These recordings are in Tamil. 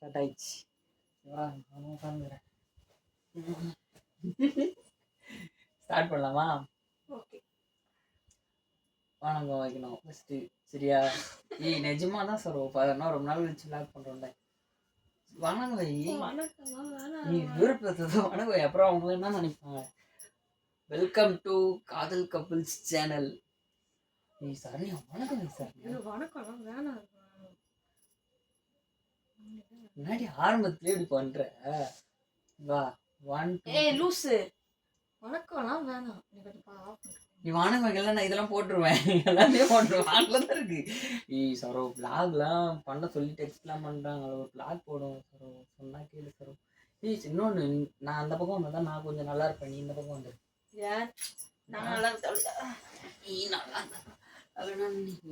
ஸ்டார்ட் ஆயிடுச்சு. உட்காந்துக்கிறேன். ஸ்டார்ட் பண்ணலாமா? ஓகே. வணக்கம் வைக்கணும் ஃபஸ்ட்டு, சரியா? நிஜமா தான் சார் நான் ரொம்ப நாள் கழிச்சு பிளாக் பண்ணுறோம்ல. வணக்கம் வை. நீ விருப்பத்தை வணக்கம் வை. அப்புறம் அவங்க என்ன நினைப்பாங்க? வெல்கம் டு காதல் கப்புள்ஸ் சேனல். நீ சரண்யா வணக்கம் வை. சார் வணக்கம் வேணாம். முன்னாடி ஆரம்பத்திலே இப்படி பண்ற. வா 1 2 லூசு. வணக்கம்லாம் வேணாம். நீ வணக்கம் வைக்கல, நான் இதெல்லாம் போட்டுருவேன். எல்லாமே போட்டுருவேன். தான் இருக்கு. சரோ பிளாக்லாம் பண்ண சொல்லி டெக்ஸ்ட்லாம் பண்ணுறாங்க. ஒரு பிளாக் போடும் சரோ, சொன்னா கேளு சரோ. இன்னொன்று, நான் அந்த பக்கம் வந்தால் தான் நான் கொஞ்சம் நல்லா இருப்பேன். நீ இந்த பக்கம் வந்துரு. நான் நல்லா நீ நல்லா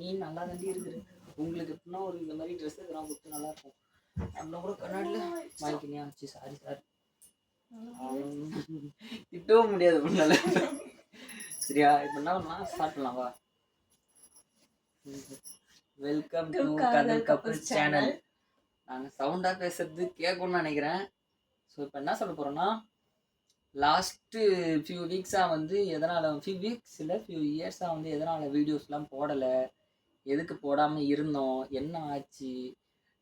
நீ நல்லா தாண்டி இருக்கிற. உங்களுக்கு எப்படின்னா ஒரு இந்த மாதிரி ட்ரெஸ் இதெல்லாம் கொடுத்து நல்லா இருக்கும். அப்படின்னா கூட கண்ணாடியில் வாங்கிக்கினியா? சாரி சார், திட்டவும் முடியாது முன்னால. சரியா? இப்போ என்ன பண்ணலாம்? ஸ்டார்ட் பண்ணலாம். வா. வெல்கம் டு காதல் கப்புள்ஸ் சேனல். நாங்கள் சவுண்டாக பேசுறது கேட்கணும்னு நினைக்கிறேன். ஸோ இப்போ என்ன சொல்ல போகிறோன்னா, லாஸ்ட்டு ஃபியூ வீக்ஸாக வந்து எதனால், ஃபியூ இயர்ஸாக வந்து எதனால் வீடியோஸ்லாம் போடலை, எதுக்கு போடாமல் இருந்தோம், என்ன ஆச்சு,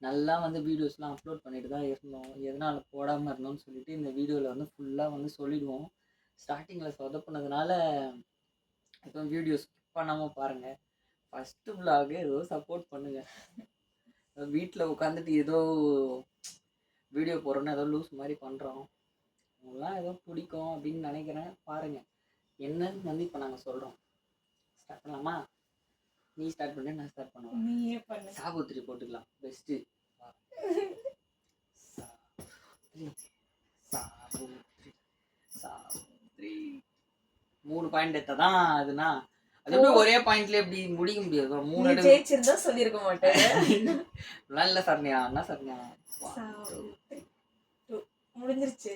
நல்லா வந்து வீடியோஸ்லாம் அப்லோட் பண்ணிட்டு தான் இருந்தோம், எதனால் போடாமல் இருந்தோம்னு சொல்லிட்டு இந்த வீடியோவில் வந்து ஃபுல்லாக வந்து சொல்லிடுவோம். ஸ்டார்டிங்கில் சொதப்புனதுனால இப்போ வீடியோ ஸ்கிப் பண்ணாமல் பாருங்கள். ஃபஸ்ட்டு விலாகு ஏதோ சப்போர்ட் பண்ணுங்கள். வீட்டில் உட்காந்துட்டு ஏதோ வீடியோ போடுறோன்னு ஏதோ லூஸ் மாதிரி பண்ணுறோம். அவங்களாம் ஏதோ பிடிக்கும் அப்படின்னு நினைக்கிறேன். பாருங்கள் என்னன்னு வந்து இப்போ நாங்கள் சொல்கிறோம். ஸ்டார்ட் பண்ணலாமா? நீ ஸ்டார்ட் பண்ண, நான் ஸ்டார்ட் பண்ணுவேன். நீயே பண்ணு. சாபுத்திரி போட்டுக்கலாம். பெஸ்ட்டு. சாபுத்திரி 3 பாயிண்ட் எடுத்தா தான் அதுனா. அது எப்படி ஒரே பாயிண்ட்ல எப்படி முடிக்க முடியாது? 3 ஜெயிச்சிருந்தா சொல்லிருக்க மாட்டேன். இல்ல சரண்யா, என்ன சரண்யா முடிஞ்சிருச்சு.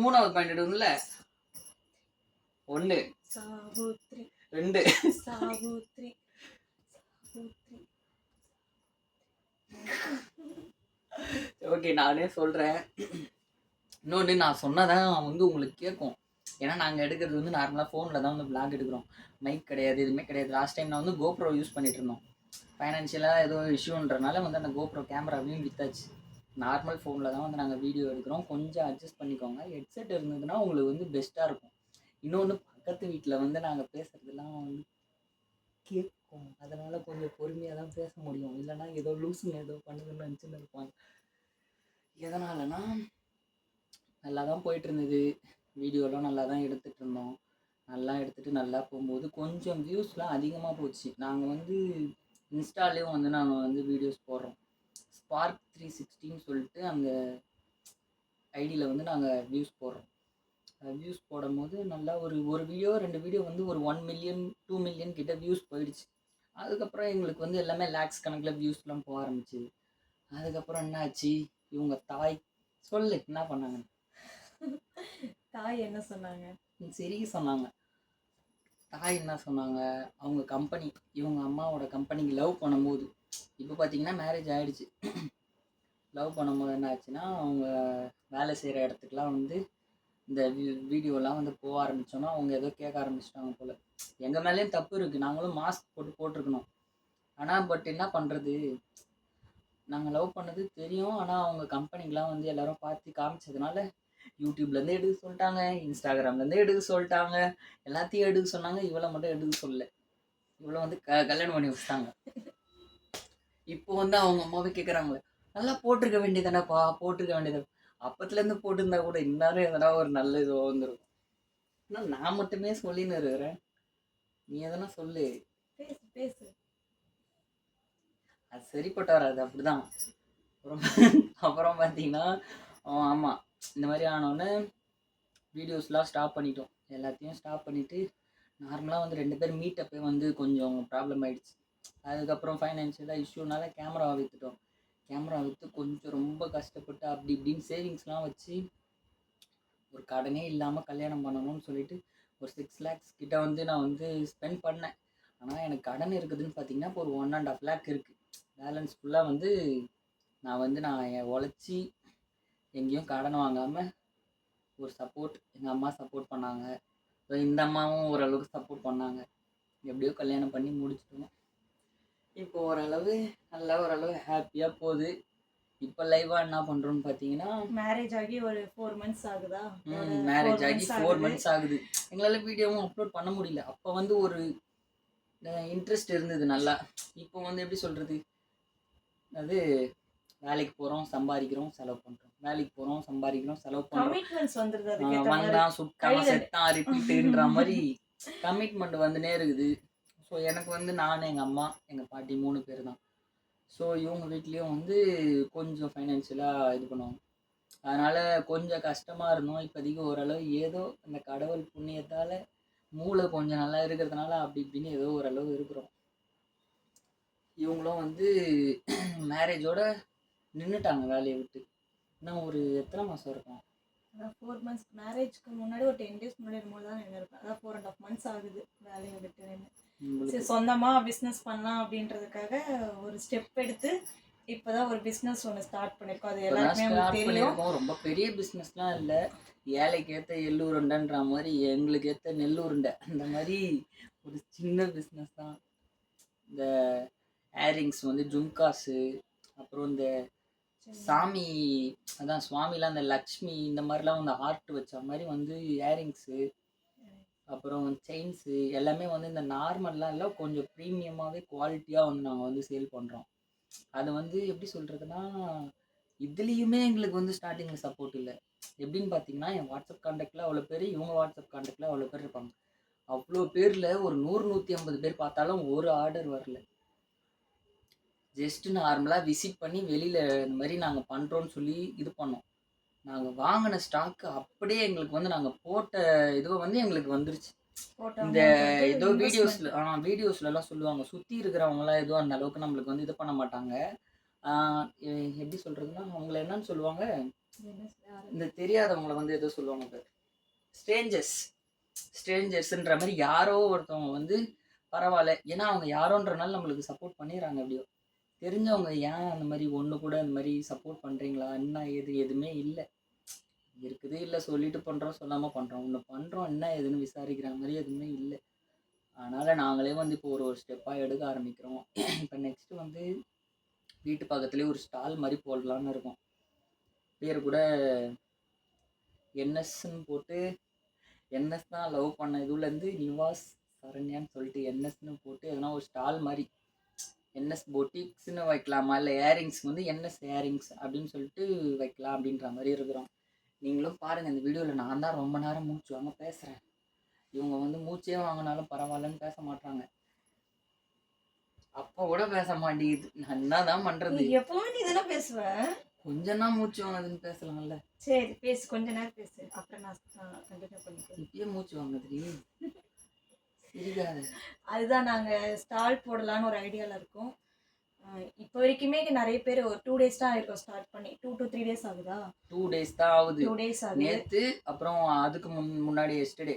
மூணாவது பாயிண்ட் எடுக்கணும்ல. 1 சாபுத்ரி 2 சாபுத்ரி. ஓகே, நானே சொல்றேன். இன்னொன்று, நான் சொன்னதான் வந்து உங்களுக்கு கேட்கும். ஏன்னா நாங்கள் எடுக்கிறது வந்து நார்மலாக ஃபோனில் தான் வந்து விளாக் எடுக்கிறோம். மைக் கிடையாது, எதுவுமே கிடையாது. லாஸ்ட் டைம் நான் வந்து கோப்ரோ யூஸ் பண்ணிட்டு இருந்தோம். ஃபைனான்ஷியலாக ஏதோ இஷ்யூன்றனால வந்து அந்த கோப்ரோ கேமராவையும் வித்தாச்சு. நார்மல் ஃபோனில் தான் வந்து நாங்கள் வீடியோ எடுக்கிறோம். கொஞ்சம் அட்ஜஸ்ட் பண்ணிக்கோங்க. ஹெட்செட் இருந்ததுன்னா உங்களுக்கு வந்து பெஸ்ட்டாக இருக்கும். இன்னொன்று, பக்கத்து வீட்டில் வந்து நாங்கள் பேசுகிறதுலாம் வந்து கேட்கும். அதனால் கொஞ்சம் பொறுமையாக தான் பேச முடியும். இல்லைனா ஏதோ லூஸுங்க ஏதோ பண்ணுதுன்னு நினச்சின்னு இருப்பாங்க. எதனாலனா, நல்லா தான் போயிட்டு இருந்தது. வீடியோலாம் நல்லா தான் எடுத்துகிட்டு இருந்தோம். நல்லா எடுத்துகிட்டு நல்லா போகும்போது கொஞ்சம் வியூஸ்லாம் அதிகமாக போச்சு. நாங்கள் வந்து இன்ஸ்டாலேயும் வந்து நாங்கள் வந்து வீடியோஸ் போடுறோம். ஸ்பார்க் 360ன்னு சொல்லிட்டு அந்த ஐடியில் வந்து நாங்கள் வியூஸ் போடுறோம். வியூஸ் போடும்போது நல்லா ஒரு வீடியோ 2 வீடியோ வந்து ஒரு 1 மில்லியன் 2 மில்லியன் கிட்ட வியூஸ் போயிடுச்சு. அதுக்கப்புறம் எங்களுக்கு வந்து எல்லாமே லேக்ஸ் கணக்கில் வியூஸ்லாம் போக ஆரம்பிச்சிது. அதுக்கப்புறம் என்ன ஆச்சு? இவங்க தாய் சொல்லு என்ன பண்ணாங்க? தாய் என்ன சொன்னாங்க? சரி சொன்னாங்க. தாய் என்ன சொன்னாங்க? அவங்க கம்பெனி, இவங்க அம்மாவோட கம்பெனிக்கு லவ் பண்ணும்போது, இப்போ பார்த்தீங்கன்னா மேரேஜ் ஆகிடுச்சு. லவ் பண்ணும்போது என்ன ஆச்சுன்னா, அவங்க வேலை செய்கிற இடத்துக்குலாம் வந்து இந்த வீடியோலாம் வந்து போக ஆரம்பித்தோன்னா அவங்க ஏதோ கேட்க ஆரம்பிச்சிட்டாங்க போல். எங்கள் மேலேயும் தப்பு இருக்குது. நாங்களும் மாஸ்க் போட்டிருக்கணும். ஆனால் பட் என்ன பண்ணுறது, நாங்கள் லவ் பண்ணது தெரியும். ஆனால் அவங்க கம்பெனிக்கெலாம் வந்து எல்லோரும் பார்த்து காமிச்சதுனால யூடியூப்லேருந்து எடுக்க சொல்லிட்டாங்க, இன்ஸ்டாகிராம்லேருந்து எடுக்க சொல்லிட்டாங்க, எல்லாத்தையும் எடுக்க சொன்னாங்க. இவளை மட்டும் எடுக்க சொல்லலை. இவளை வந்து கல்யாணம் பண்ணி வச்சுட்டாங்க. இப்போ வந்து அவங்க அம்மாவே கேட்குறாங்களே, நல்லா போட்டிருக்க வேண்டியதானப்பா, போட்டிருக்க வேண்டியது. அப்பத்துலேருந்து போட்டிருந்தா கூட இன்னாரும் எதனா ஒரு நல்ல இது வந்துருக்கும். ஆனால் நான் மட்டுமே சொல்லின்னு இருக்கிறேன். நீ எதனா சொல்லு. பேசு. அது சரிப்பட்டு வராது. அப்படிதான். அப்புறம் பார்த்தீங்கன்னா, ஆமாம், இந்த மாதிரி ஆனோடனே வீடியோஸ்லாம் ஸ்டாப் பண்ணிட்டோம். எல்லாத்தையும் ஸ்டாப் பண்ணிவிட்டு நார்மலாக வந்து 2 பேர் மீட்டப்பே வந்து கொஞ்சம் ப்ராப்ளம் ஆகிடுச்சு. அதுக்கப்புறம் ஃபைனான்ஷியலாக இஷ்யூனால கேமரா விற்றுட்டோம். கேமரா விற்று கொஞ்சம் ரொம்ப கஷ்டப்பட்டு அப்படி இப்படின்னு சேவிங்ஸ்லாம் வச்சு ஒரு கடனே இல்லாமல் கல்யாணம் பண்ணணும்னு சொல்லிட்டு ஒரு 6 lakhs கிட்ட வந்து நான் வந்து ஸ்பெண்ட் பண்ணேன். ஆனால் எனக்கு கடன் இருக்குதுன்னு பார்த்தீங்கன்னா இப்போ ஒரு 1.5 lakh இருக்குது. பேலன்ஸ் ஃபுல்லாக வந்து நான் உழைச்சி எங்கேயும் கடன் வாங்காமல் ஒரு சப்போர்ட் எங்கள் அம்மா சப்போர்ட் பண்ணாங்க. ஸோ இந்த அம்மாவும் ஓரளவுக்கு சப்போர்ட் பண்ணாங்க. எப்படியோ கல்யாணம் பண்ணி முடிச்சிட்டோம். இப்போ ஓரளவு ஹாப்பியாக போகுது. இப்போ லைவாக என்ன பண்ணுறோன்னு பார்த்தீங்கன்னா, மேரேஜ் ஆகி ஒரு 4 months ஆகுதா? மேரேஜ் ஆகி 4 months ஆகுது. எங்களால் வீடியோவும் அப்லோட் பண்ண முடியல. அப்போ வந்து ஒரு இன்ட்ரெஸ்ட் இருந்தது நல்லா. இப்போ வந்து எப்படி சொல்கிறது, அது வேலைக்கு போகிறோம், சம்பாதிக்கிறோம், செலவு பண்ணுறோம், வேலைக்கு போகிறோம், சம்பாதிக்கிறோம், செலவு பண்ணுறோம், கமிட்மெண்ட்ஸ் வந்துருது. அதுக்கேற்ற மாதிரி வந்தான் சுட்டான் செத்தான் ரிப்பீட்டுன்ற மாதிரி கமிட்மெண்ட் வந்துனே இருக்குது. ஸோ எனக்கு வந்து நான், எங்கள் அம்மா, எங்கள் பாட்டி 3 பேர் தான். ஸோ இவங்க வீட்லேயும் வந்து கொஞ்சம் ஃபைனான்ஷியலாக இது பண்ணுவாங்க. அதனால் கொஞ்சம் கஷ்டமாக இருந்தோம். இப்போதைக்கு ஓரளவு ஏதோ அந்த கடவுள் புண்ணியத்தால் மூளை கொஞ்சம் நல்லா இருக்கிறதுனால அப்படி இப்படின்னு ஏதோ ஓரளவு இருக்கிறோம். இவங்களும் வந்து மேரேஜோட நின்றுட்டாங்க வேலையை விட்டு. இன்னும் ஒரு எத்தனை மாதம் இருக்கும்? அதான் 4 months. மேரேஜ்க்கு முன்னாடி ஒரு 10 days முன்னாடி இருக்கும்போது தான் நின்றுருப்பேன். அதான் 4.5 months ஆகுது வேலையை விட்டு நின்று. சரி, சொந்தமாக பிஸ்னஸ் பண்ணலாம் அப்படின்றதுக்காக ஒரு ஸ்டெப் எடுத்து இப்போதான் ஒரு பிஸ்னஸ் ஒன்று ஸ்டார்ட் பண்ணியிருக்கோம். அது எல்லாருமே உங்களுக்கு தெரியும். ரொம்ப பெரிய பிஸ்னஸ்லாம் இல்லை. ஏழைக்கு ஏற்ற எள்ளு உருண்டைன்ற மாதிரி எங்களுக்கு ஏற்ற நெல் உருண்டை அந்த மாதிரி ஒரு சின்ன பிஸ்னஸ் தான். இந்த ஏரிங்ஸ் வந்து ஜும்காஸு, அப்புறம் இந்த சாமி, அதான் சுவாமிலாம் அந்த லக்ஷ்மி இந்த மாதிரிலாம் வந்து ஆர்ட் வச்ச மாதிரி வந்து ஏரிங்ஸு, அப்புறம் செயின்ஸு எல்லாமே வந்து இந்த நார்மல்லாம் இல்லை, கொஞ்சம் ப்ரீமியமாகவே குவாலிட்டியாக வந்து நாங்கள் வந்து சேல் பண்ணுறோம். அது வந்து எப்படி சொல்கிறதுனா, இதுலேயுமே எங்களுக்கு வந்து ஸ்டார்டிங்கில் சப்போர்ட் இல்லை. எப்படின்னு பார்த்தீங்கன்னா, என் வாட்ஸ்அப் கான்டாக்டில் அவ்வளோ பேர், இவங்க வாட்ஸ்அப் கான்டாக்டில் அவ்வளோ பேர் இருப்பாங்க. அவ்வளோ பேரில் ஒரு 100-150 பேர் பார்த்தாலும் ஒரு ஆர்டர் வரல. ஜஸ்ட்டு நார்மலாக விசிட் பண்ணி வெளியில் இந்த மாதிரி நாங்கள் பண்ணுறோன்னு சொல்லி இது பண்ணோம். நாங்கள் வாங்கின ஸ்டாக்கு அப்படியே எங்களுக்கு வந்து நாங்கள் போட்ட இதுவை வந்து எங்களுக்கு வந்துருச்சு. இந்த ஏதோ வீடியோஸ்லலாம் சொல்லுவாங்க, சுற்றி இருக்கிறவங்களாம் ஏதோ அந்த அளவுக்கு நம்மளுக்கு வந்து இது பண்ண மாட்டாங்க. எப்படி சொல்கிறதுனா, அவங்கள என்னன்னு சொல்லுவாங்க, இந்த தெரியாதவங்கள வந்து ஏதோ சொல்லுவாங்க, ஸ்ட்ரேஞ்சர்ஸ்ன்ற மாதிரி யாரோ ஒருத்தவங்க வந்து பரவாயில்ல, ஏன்னா அவங்க யாரோன்றனால நம்மளுக்கு சப்போர்ட் பண்ணிடுறாங்க. எப்படியோ தெரிஞ்சவங்க ஏன் அந்த மாதிரி ஒன்று கூட அந்த மாதிரி சப்போர்ட் பண்ணுறீங்களா, என்ன ஏது எதுவுமே இல்லை. இருக்குது இல்லை சொல்லிட்டு பண்ணுறோம், சொல்லாமல் பண்ணுறோம், ஒன்று பண்ணுறோம், என்ன ஏதுன்னு விசாரிக்கிற மாதிரி எதுவுமே இல்லை. அதனால் நாங்களே வந்து இப்போ ஒரு ஸ்டெப்பாக எடுக்க ஆரம்பிக்கிறோம். இப்போ நெக்ஸ்ட்டு வந்து வீட்டு பக்கத்துலேயே ஒரு ஸ்டால் மாதிரி போடலான்னு இருக்கோம். பேர் கூட என்எஸ்ன்னு போட்டு, என்எஸ் தான் லவ் பண்ண இதுலேருந்து நிவாஸ் சரண்யான்னு சொல்லிட்டு என்எஸ்ன்னு போட்டு எதனா ஒரு ஸ்டால் மாதிரி என்எஸ் பொட்டிக்ஸ்ன்னு வைக்கலாமா, இல்லை ஏரிங்ஸ் வந்து என்எஸ் ஏரிங்ஸ் அப்படின்னு சொல்லிட்டு வைக்கலாம் அப்படின்ற மாதிரி இருக்கிறோம். நீங்களும் பாருங்கள், இந்த வீடியோவில் நான் தான் ரொம்ப நேரம் மூச்சு வாங்க பேசுகிறேன். இவங்க வந்து மூச்சே வாங்கினாலும் பரவாயில்லன்னு பேச மாட்டாங்க. அப்போ கூட பேச மாட்டேங்குது. நான் என்னதான் பண்ணுறது? எப்பவும் நீ இதெல்லாம் பேசுவேன். கொஞ்சம் தான் மூச்சு வாங்குதுன்னு பேசலாம்ல. சரி பேசு, கொஞ்ச நேரம் பேசு, அப்புறம் நான் கண்டினியூ பண்ணிக்கிறேன். இப்பயே மூச்சு வாங்குது, சிரிக்காது. அதுதான் நாங்கள் ஸ்டால் போடலான்னு ஒரு ஐடியாவில் இருக்கோம். இப்போ வரைக்குமே நிறைய பேர் ஒரு 2 days தான் இருக்கும் ஸ்டார்ட் பண்ணி. 2 to 3 days ஆகுதா? 2 days தான் ஆகுது. 2 days ஆகுது. நேற்று அப்புறம் அதுக்கு முன்னாடி எஸ்டர்டே,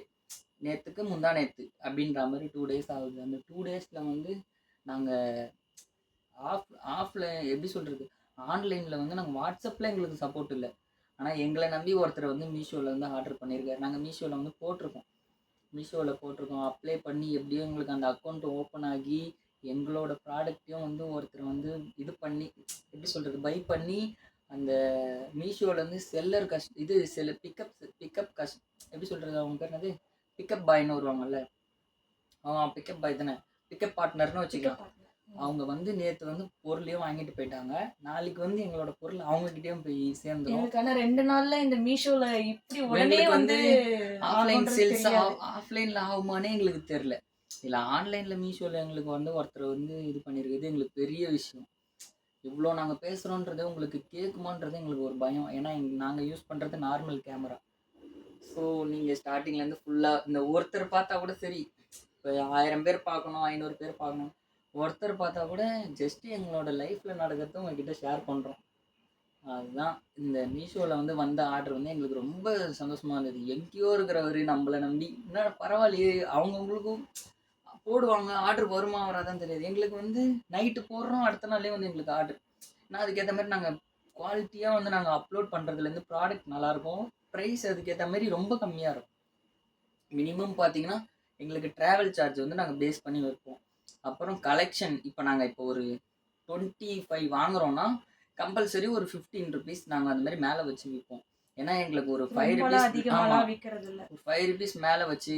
நேற்றுக்கு முந்தா நேற்று அப்படின்ற மாதிரி 2 days ஆகுது. அந்த 2 daysல வந்து நாங்கள் ஆஃப்ல எப்படி சொல்கிறது, ஆன்லைனில் வந்து நாங்கள் வாட்ஸ்அப்பில் எங்களுக்கு சப்போர்ட் இல்லை. ஆனால் எங்களை நம்பி ஒருத்தர் வந்து மீஷோவில் வந்து ஆர்டர் பண்ணியிருக்காரு. நாங்கள் மீஷோவில் வந்து போட்டிருக்கோம், அப்ளை பண்ணி எப்படியும் எங்களுக்கு அந்த அக்கௌண்ட் ஓப்பன் ஆகி எங்களோட ப்ராடக்ட்டையும் வந்து ஒருத்தர் வந்து இது பண்ணி எப்படி சொல்கிறது, பை பண்ணி அந்த மீஷோவிலேருந்து செல்லர் பிக்கப் எப்படி சொல்கிறது, அவங்க பேர் என்னது, பிக்கப் பாய்னு வருவாங்கல்ல, பிக்கப் பாய் தானே, பிக்கப் பார்ட்னர்னு வச்சுக்கலாம். அவங்க வந்து நேற்று வந்து பொருளையும் வாங்கிட்டு போயிட்டாங்க. நாளைக்கு வந்து எங்களோட பொருள் அவங்ககிட்டயும் போய் சேர்ந்துடும். 2 நாள்ல இந்த மீஷோல இப்படி உடனே வந்து ஆஃப்லைன் சேல்ஸ் ஆஃப்லைன்ல ஆகுமானே எங்களுக்கு தெரியல. இல்லை ஆன்லைனில் மீஷோவில் எங்களுக்கு வந்து ஒருத்தர் வந்து இது பண்ணியிருக்குது எங்களுக்கு பெரிய விஷயம். இவ்வளோ நாங்கள் பேசுகிறோன்றது உங்களுக்கு கேட்குமான்றது எங்களுக்கு ஒரு பயம். ஏன்னா நாங்கள் யூஸ் பண்ணுறது நார்மல் கேமரா. ஸோ நீங்கள் ஸ்டார்டிங்லேருந்து ஃபுல்லாக இந்த ஒருத்தர் பார்த்தா கூட சரி, இப்போ 1000 பேர் பார்க்கணும், 500 பேர் பார்க்கணும், ஒருத்தர் பார்த்தா கூட ஜஸ்ட்டு எங்களோட லைஃப்பில் நடக்கிறத உங்ககிட்ட ஷேர் பண்ணுறோம். அதுதான் இந்த மீஷோவில் வந்து வந்த ஆர்டர் வந்து எங்களுக்கு ரொம்ப சந்தோஷமாக இருந்தது. எங்கேயோ இருக்கிறவர் நம்மளை நம்பி, என்ன பரவாயில்லையே, அவங்கவுங்களுக்கும் போடுவாங்க, ஆர்டர் வருமா வராதான் தெரியாது. எங்களுக்கு வந்து நைட்டு போடுறோம், அடுத்த நாளே வந்து எங்களுக்கு ஆர்டர். நான் அதுக்கேற்ற மாதிரி நாங்கள் குவாலிட்டியாக வந்து நாங்கள் அப்லோட் பண்ணுறதுலேருந்து ப்ராடக்ட் நல்லாயிருக்கும், ப்ரைஸ் அதுக்கேற்ற மாதிரி ரொம்ப கம்மியாக இருக்கும். மினிமம் பார்த்தீங்கன்னா எங்களுக்கு ட்ராவல் சார்ஜ் வந்து நாங்கள் பேஸ் பண்ணி வைப்போம். அப்புறம் கலெக்ஷன் இப்போ நாங்கள் இப்போ ஒரு 25 வாங்குறோம்னா கம்பல்சரி ஒரு 15 ருபீஸ் நாங்கள் அந்த மாதிரி மேலே வச்சு விற்போம். ஏன்னா எங்களுக்கு ஒரு 5 ருபீஸ், அதிகமாலாம் விற்கிறது இல்லை, ஒரு 5 ருபீஸ் மேலே வச்சு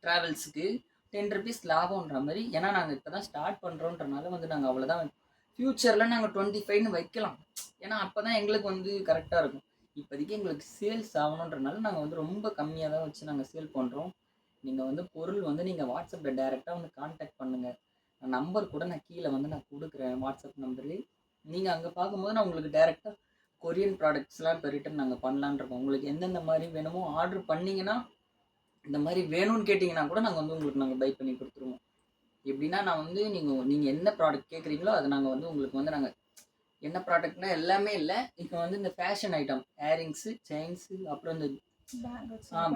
ட்ராவல்ஸுக்கு 10 ருபீஸ் லாபம்ன்ற மாதிரி. ஏன்னா நாங்கள் இப்போ தான் ஸ்டார்ட் பண்ணுறோன்றனால வந்து நாங்கள் அவ்வளோதான். ஃப்யூச்சரில் நாங்கள் 25ன்னு வைக்கலாம், ஏன்னா அப்போ தான் எங்களுக்கு வந்து கரெக்டாக இருக்கும். இப்போதைக்கு எங்களுக்கு சேல்ஸ் ஆகணுன்றனால நாங்கள் வந்து ரொம்ப கம்மியாக தான் வச்சு நாங்கள் சேல் பண்ணுறோம். நீங்கள் வந்து பொருள் வந்து நீங்கள் வாட்ஸ்அப்பில் டைரெக்டாக வந்து கான்டாக்ட் பண்ணுங்கள். நம்பர் கூட நான் கீழே வந்து நான் கொடுக்குறேன், வாட்ஸ்அப் நம்பரு. நீங்கள் அங்கே பார்க்கும்போது நான் உங்களுக்கு டைரெக்டாக கொரியன் ப்ராடக்ட்ஸ்லாம் இப்போ ரிட்டன் நாங்கள் பண்ணலான்றோம். உங்களுக்கு எந்தெந்த மாதிரி வேணுமோ ஆர்டர் பண்ணிங்கன்னா, இந்த மாதிரி வேணும்னு கேட்டிங்கன்னா கூட நாங்கள் வந்து உங்களுக்கு நாங்கள் பை பண்ணி கொடுத்துருவோம். எப்படின்னா நான் வந்து நீங்கள் என்ன ப்ராடக்ட் கேட்குறீங்களோ அதை நாங்கள் வந்து உங்களுக்கு வந்து நாங்கள் என்ன ப்ராடக்ட்னா எல்லாமே இல்லை, இப்போ வந்து இந்த ஃபேஷன் ஐட்டம், ஏரிங்ஸு, செயின்ஸு, அப்புறம் இந்த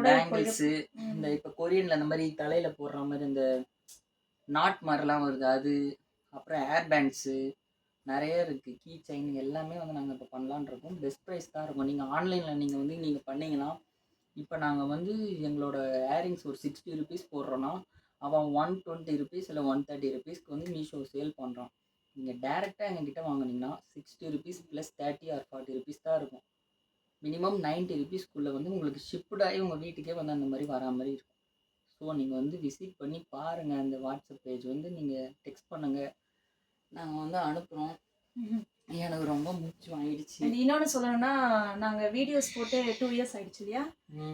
பேங்கிள்ஸு, இந்த இப்போ கொரியனில் அந்த மாதிரி தலையில் போடுற மாதிரி இந்த நாட் மாதிரிலாம் வருது அது, அப்புறம் ஏர் பேண்ட்ஸு நிறைய இருக்குது, கீ செயின் எல்லாமே வந்து நாங்கள் இப்போ பண்ணலான் இருக்கோம். பெஸ்ட் ப்ரைஸ் தான் இருக்கும். நீங்கள் ஆன்லைனில் நீங்கள் பண்ணிங்கன்னா, இப்போ நாங்கள் வந்து எங்களோட ஏரிங்ஸ் ஒரு 60 ருபீஸ் போடுறோன்னா அவன் 120 ருபீஸ் இல்லை 130 ருபீஸ்க்கு வந்து மீஷோ சேல் பண்ணுறான். நீங்கள் டேரெக்டாக எங்ககிட்ட வாங்கினீங்கன்னா 60 ருபீஸ் ப்ளஸ் 30 ஆர் 40 ருபீஸ் தான் இருக்கும். மினிமம் 90 ருபீஸ்க்குள்ளே வந்து உங்களுக்கு ஷிப்டாகி உங்கள் வீட்டுக்கே வந்து அந்த மாதிரி வரா மாதிரி இருக்கும். ஸோ நீங்கள் வந்து விசிட் பண்ணி பாருங்கள். அந்த வாட்ஸ்அப் பேஜ் வந்து நீங்கள் டெக்ஸ்ட் பண்ணுங்கள், நாங்கள் வந்து அனுப்புகிறோம். எனக்கு ரொம்ப மூச்சு வாங்கிடுச்சு. இன்னொன்று சொல்லணும்னா, நாங்கள் வீடியோஸ் போட்டு 2 இயர்ஸ் ஆயிடுச்சு இல்லையா?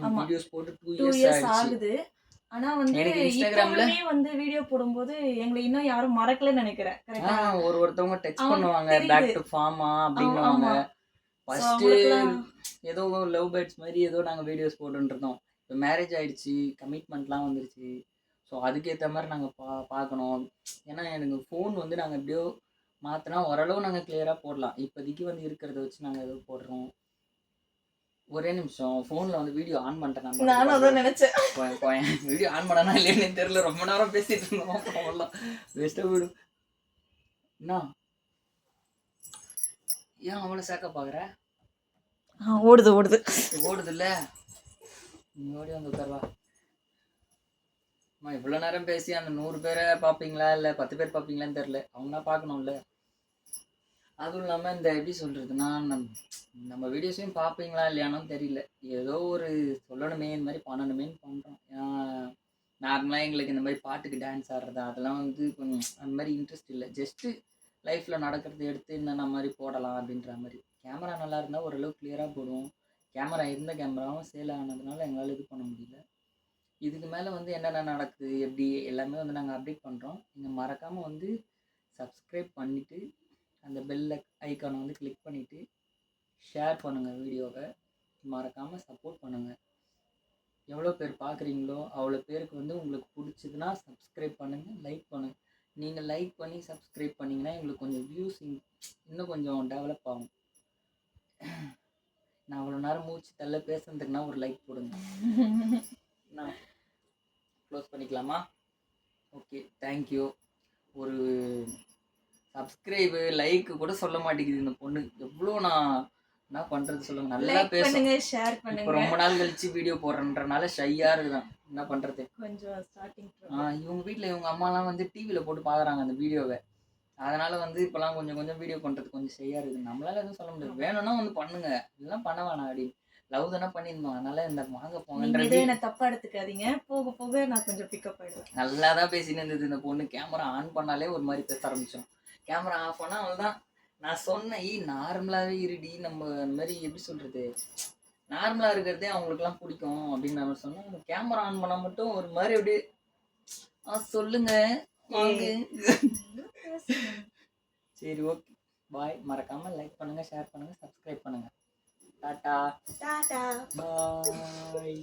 ஆமாம், வீடியோஸ் போட்டு 2 இயர்ஸ் ஆகுது. ஆனா வந்து இன்ஸ்டாகிராம்ல வந்து வீடியோ போடும்போது எங்களை இன்னும் யாரும் மறக்கலன்னு நினைக்கிறேன். கரெக்ட்டா? ஒருத்தவங்க டெக்ஸ்ட் பண்ணுவாங்க, பேக் டு ஃபார்மா அப்படின்னுவாங்க. ஃபர்ஸ்ட் ஏதோ லவ் பேர்ட்ஸ் மாதிரி ஏதோ நாங்கள் வீடியோஸ் போட்டுட்டு இருந்தோம். இப்போ மேரேஜ் ஆயிடுச்சு, கமிட்மெண்ட்லாம் வந்துருச்சு. ஸோ அதுக்கேற்ற மாதிரி நாங்கள் பார்க்கணும். ஏன்னா எனக்கு ஃபோன் வந்து நாங்கள் எப்படியோ மாற்றினா ஓரளவு நாங்கள் கிளியராக போடலாம். இப்போதைக்கு வந்து இருக்கிறத வச்சு நாங்கள் ஏதோ போடுறோம். ஒரே நிமிஷம், ஃபோனில் வந்து வீடியோ ஆன் பண்ணிட்டேன். நானும் அதான் நினச்சேன். வீடியோ ஆன் பண்ணனா இல்லைன்னு தெரியல, ரொம்ப நேரம் பேசிட்டு இருந்தோம். அவ்வளோதான் வேஸ்ட்டாக போயிடும். என்ன ஏன் அவ்வளோ சேக்க பார்க்குற? ஓடுது இல்லை, நீ ஓடி வந்து உட்கார்வா. அம்மா இவ்வளோ நேரம் பேசி அந்த 100 பேரை பார்ப்பீங்களா இல்லை 10 பேர் பார்ப்பீங்களான்னு தெரில, அவங்களாம் பார்க்கணும்ல. அதுவும் இல்லாமல் இந்த எப்படி சொல்கிறதுனா, நம்ம வீடியோஸையும் பார்ப்பீங்களா இல்லையானு தெரியல, ஏதோ ஒரு சொல்லணுமே இந்த மாதிரி பண்ணணுமேன்னு பண்ணுறோம். நார்மலாக எங்களுக்கு இந்த மாதிரி பாட்டுக்கு டான்ஸ் ஆடுறது அதெல்லாம் வந்து கொஞ்சம் அந்த மாதிரி இன்ட்ரெஸ்ட் இல்லை. ஜஸ்ட்டு லைஃப்பில் நடக்கிறது எடுத்து என்னென்ன மாதிரி போடலாம் அப்படின்ற மாதிரி. கேமரா நல்லா இருந்தால் ஓரளவு கிளியராக போடுவோம். கேமரா இருந்த கேமராவும் சேல் ஆனதுனால எங்களால் இது பண்ண முடியல. இதுக்கு மேலே வந்து என்னென்ன நடக்குது எப்படி எல்லாமே வந்து நாங்கள் அப்டேட் பண்ணுறோம். நீங்கள் மறக்காமல் வந்து சப்ஸ்கிரைப் பண்ணிவிட்டு அந்த பெல் ஐக்கானை வந்து கிளிக் பண்ணிவிட்டு ஷேர் பண்ணுங்கள் வீடியோவை. மறக்காமல் சப்போர்ட் பண்ணுங்கள். எவ்வளோ பேர் பார்க்குறீங்களோ அவ்வளோ பேருக்கு வந்து உங்களுக்கு பிடிச்சதுன்னா சப்ஸ்கிரைப் பண்ணுங்கள், லைக் பண்ணுங்கள். நீங்கள் லைக் பண்ணி சப்ஸ்கிரைப் பண்ணிங்கன்னா எங்களுக்கு கொஞ்சம் வியூஸ் இன்னும் கொஞ்சம் டெவலப் ஆகும். நான் அவ்வளோ நேரம் மூச்சு தள்ள பேசுறதுக்குன்னா ஒரு லைக் போடுங்க. நான் க்ளோஸ் பண்ணிக்கலாமா? Okay, thank you. ஒரு சப்ஸ்கிரைபு லைக்கு கூட சொல்ல மாட்டேங்குது இந்த பொண்ணு. எவ்வளோ நான் என்ன பண்ணுறது சொல்லுங்கள். நல்லா பேசுங்க, ஷேர் பண்ணுங்க. ரொம்ப நாள் கழிச்சு வீடியோ போடுறேன்றனால ஷையாக இருக்குதான், என்ன பண்ணுறது. கொஞ்சம் ஸ்டார்டிங் இவங்க வீட்டில் இவங்க அம்மாலாம் வந்து டிவியில் போட்டு பார்க்குறாங்க அந்த வீடியோவை. அதனால் வந்து இப்போலாம் கொஞ்சம் வீடியோ பண்ணுறது கொஞ்சம் ஷையாக இருக்குது. நம்மளால எதுவும் சொல்ல முடியாது. வேணும்னா வந்து பண்ணுங்க, இதெல்லாம் பண்ண வேணாம் அப்படின்னு. லவ் தானே பண்ணியிருந்தோம், அதனால இந்த வாங்க போங்கன்றது. என்ன தப்பா எடுத்துக்காதீங்க, போக போக நான் கொஞ்சம் பிக்கப் ஆயிடுவேன். நல்லா தான் பேசின்னு இருந்தது இந்த பொண்ணு. கேமரா ஆன் பண்ணாலே ஒரு மாதிரி பேச ஆரம்பித்தோம். கேமரா ஆஃப் பண்ணால் அவ்வளோதான். நான் சொன்னேன் நார்மலாகவே இருடி, நம்ம அந்த மாதிரி எப்படி சொல்கிறது, நார்மலாக இருக்கிறதே அவங்களுக்குலாம் பிடிக்கும் அப்படின்னு நான் சொன்னேன். கேமரா ஆன் பண்ணால் மட்டும் ஒரு மாதிரி அப்படியே சொல்லுங்க வாங்க. சரி, ஓகே, பாய். மறக்காமல் லைக் பண்ணுங்கள், ஷேர் பண்ணுங்கள், சப்ஸ்கிரைப் பண்ணுங்கள். டாட்டா, பாய்.